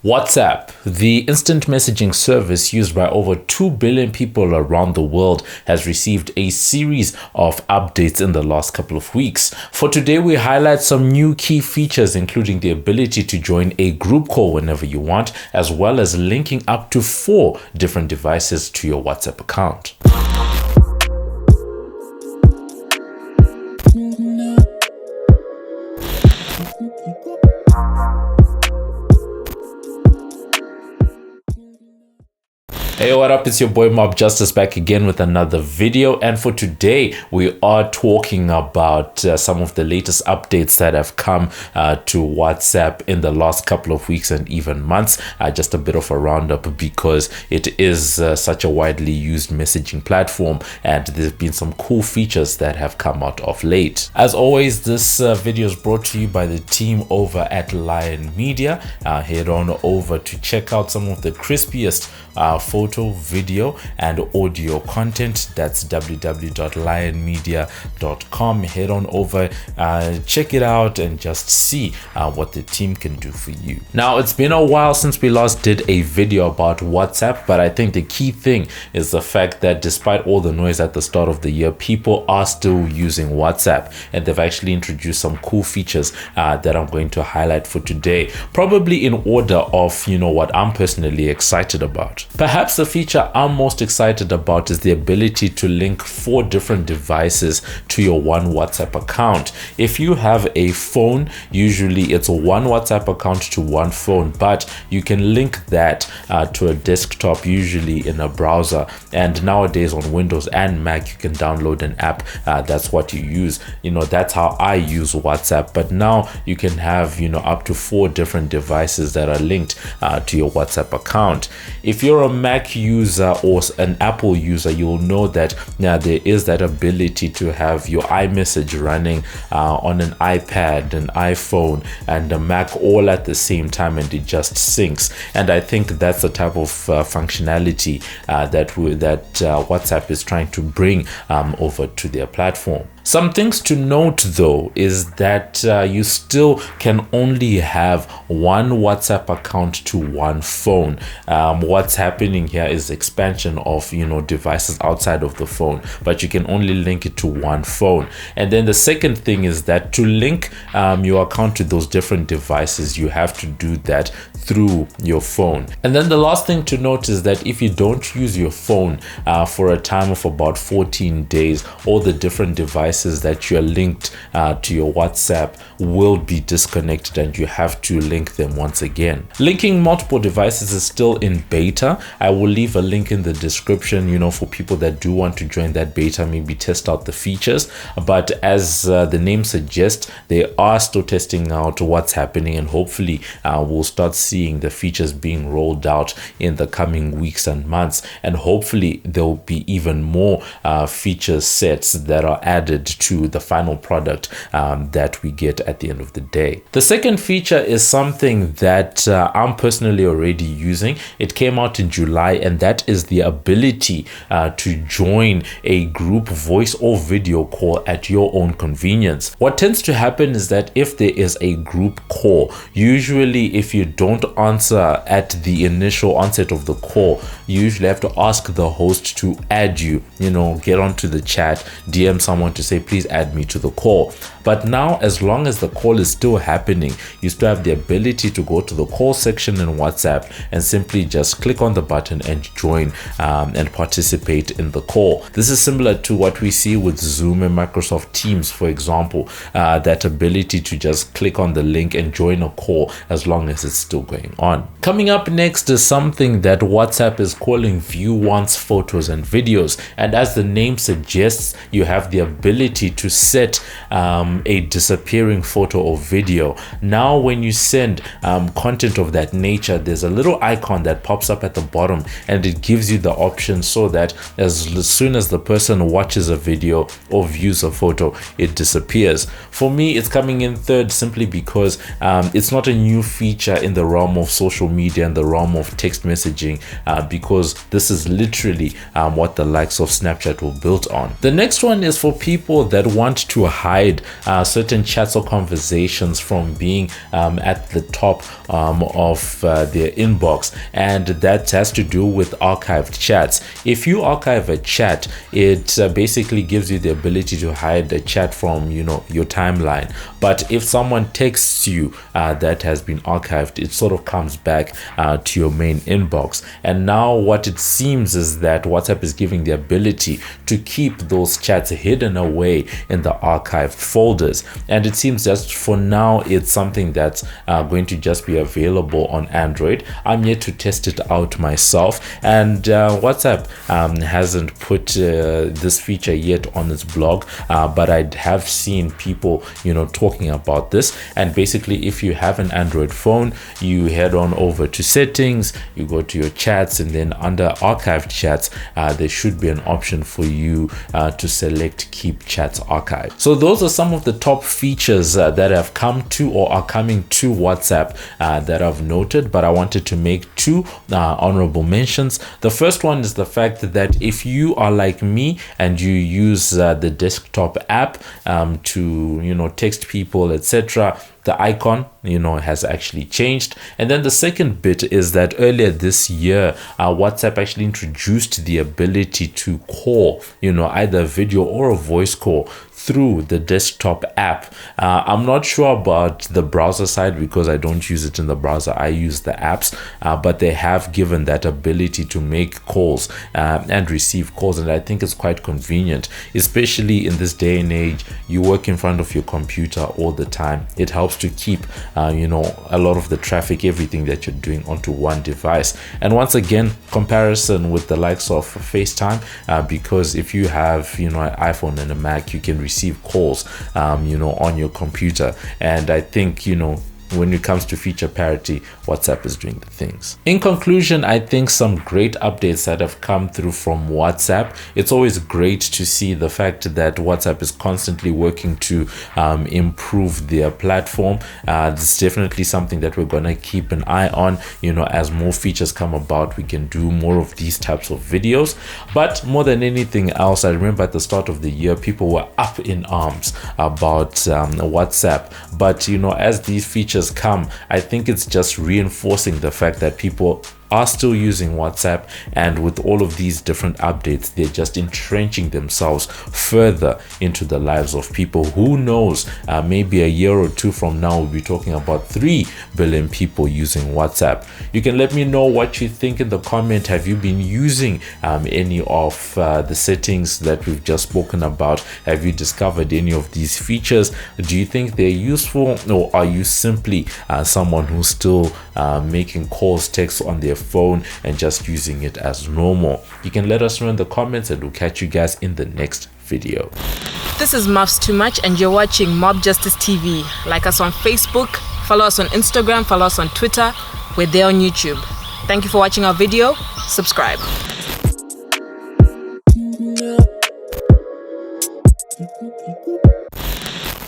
WhatsApp, the instant messaging service used by over 2 billion people around the world, has received a series of updates in the last couple of weeks. For today, we highlight some new key features, including the ability to join a group call whenever you want, as well as linking up to 4 different devices to your WhatsApp account. Hey, what up? It's your boy MobbJustice back again with another video, and for today we are talking about some of the latest updates that have come to WhatsApp in the last couple of weeks and even months. Just a bit of a roundup because it is such a widely used messaging platform, and there's been some cool features that have come out of late. As always, this video is brought to you by the team over at Liyon Media. Head on over to check out some of the crispiest photo, video and audio content. That's www.lionmedia.com. Head on over, check it out and just see what the team can do for you. Now, it's been a while since we last did a video about WhatsApp, but I think the key thing is the fact that despite all the noise at the start of the year, people are still using WhatsApp, and they've actually introduced some cool features that I'm going to highlight for today, probably in order of what I'm personally excited about. Perhaps the feature I'm most excited about is the ability to link 4 different devices to your one WhatsApp account. If you have a phone, usually it's one WhatsApp account to one phone, but you can link that to a desktop, usually in a browser. And nowadays on Windows and Mac, you can download an app. That's what you use. That's how I use WhatsApp. But now you can have up to 4 different devices that are linked to your WhatsApp account. If you're a Mac user or an Apple user, you'll know that now there is that ability to have your iMessage running on an iPad, an iPhone and a Mac all at the same time, and it just syncs. And I think that's the type of functionality that WhatsApp is trying to bring over to their platform. Some things to note though is that you still can only have one WhatsApp account to one phone. What's happening here is expansion of devices outside of the phone, but you can only link it to one phone. And then the second thing is that to link your account to those different devices, you have to do that through your phone. And then the last thing to note is that if you don't use your phone for a time of about 14 days, all the different devices that you are linked to your WhatsApp will be disconnected, and you have to link them once again. Linking multiple devices is still in beta. I will leave a link in the description for people that do want to join that beta, maybe test out the features. But as the name suggests, they are still testing out what's happening, and hopefully we'll start seeing the features being rolled out in the coming weeks and months, and hopefully there will be even more feature sets that are added to the final product that we get at the end of the day. The second feature is something that I'm personally already using. It came out in July, and that is the ability to join a group voice or video call at your own convenience. What tends to happen is that if there is a group call, usually if you don't answer at the initial onset of the call, you usually have to ask the host to add you, get onto the chat, DM someone to say, please add me to the call. But now, as long as the call is still happening, you still have the ability to go to the call section in WhatsApp and simply just click on the button and join and participate in the call. This is similar to what we see with Zoom and Microsoft Teams, for example, that ability to just click on the link and join a call as long as it's still going on. Coming up next is something that WhatsApp is calling View Once Photos and Videos. And as the name suggests, you have the ability to set a disappearing photo or video. Now when you send content of that nature, there's a little icon that pops up at the bottom, and it gives you the option so that as soon as the person watches a video or views a photo, it disappears. For me, it's coming in third simply because it's not a new feature in the realm of social media and the realm of text messaging, because this is literally what the likes of Snapchat were built on. The next one is for people people that want to hide certain chats or conversations from being at the top of their inbox, and that has to do with archived chats. If you archive a chat, it basically gives you the ability to hide a chat from your timeline. But if someone texts you that has been archived, it sort of comes back to your main inbox. And now what it seems is that WhatsApp is giving the ability to keep those chats hidden away in the archived folders. And it seems just for now it's something that's going to just be available on Android. I'm yet to test it out myself, and WhatsApp hasn't put this feature yet on its blog, but I have seen people talking about this. And basically, if you have an Android phone, you head on over to settings, you go to your chats, and then under archived chats there should be an option for you to select keep chats archived. So those are some of the top features that have come to or are coming to WhatsApp that I've noted, but I wanted to make two honorable mentions. The first one is the fact that if you are like me and you use the desktop app to text people, etc., the icon has actually changed. And then the second bit is that earlier this year WhatsApp actually introduced the ability to call either a video or a voice call through the desktop app. I'm not sure about the browser side because I don't use it in the browser, I use the apps, but they have given that ability to make calls and receive calls, and I think it's quite convenient, especially in this day and age. You work in front of your computer all the time. It helps to keep a lot of the traffic, everything that you're doing, onto one device. And once again, comparison with the likes of FaceTime, because if you have an iPhone and a Mac, you can receive calls on your computer. And I think when it comes to feature parity, WhatsApp is doing the things. In conclusion, I think some great updates that have come through from WhatsApp. It's always great to see the fact that WhatsApp is constantly working to improve their platform. It's definitely something that we're going to keep an eye on. As more features come about, we can do more of these types of videos. But more than anything else, I remember at the start of the year, people were up in arms about WhatsApp. But as these features come, I think it's just reinforcing the fact that people are still using WhatsApp, and with all of these different updates, they're just entrenching themselves further into the lives of people. Who knows, maybe a year or two from now we'll be talking about 3 billion people using WhatsApp. You can let me know what you think in the comment. Have you been using any of the settings that we've just spoken about? Have you discovered any of these features? Do you think they're useful, or are you simply someone who's still making calls, texts on their phone and just using it as normal? You can let us know in the comments, and we'll catch you guys in the next video. This is Muffs Too Much, and you're watching MobbJustice TV. Like us on Facebook, follow us on Instagram, follow us on Twitter. We're there on YouTube. Thank you for watching our video. Subscribe.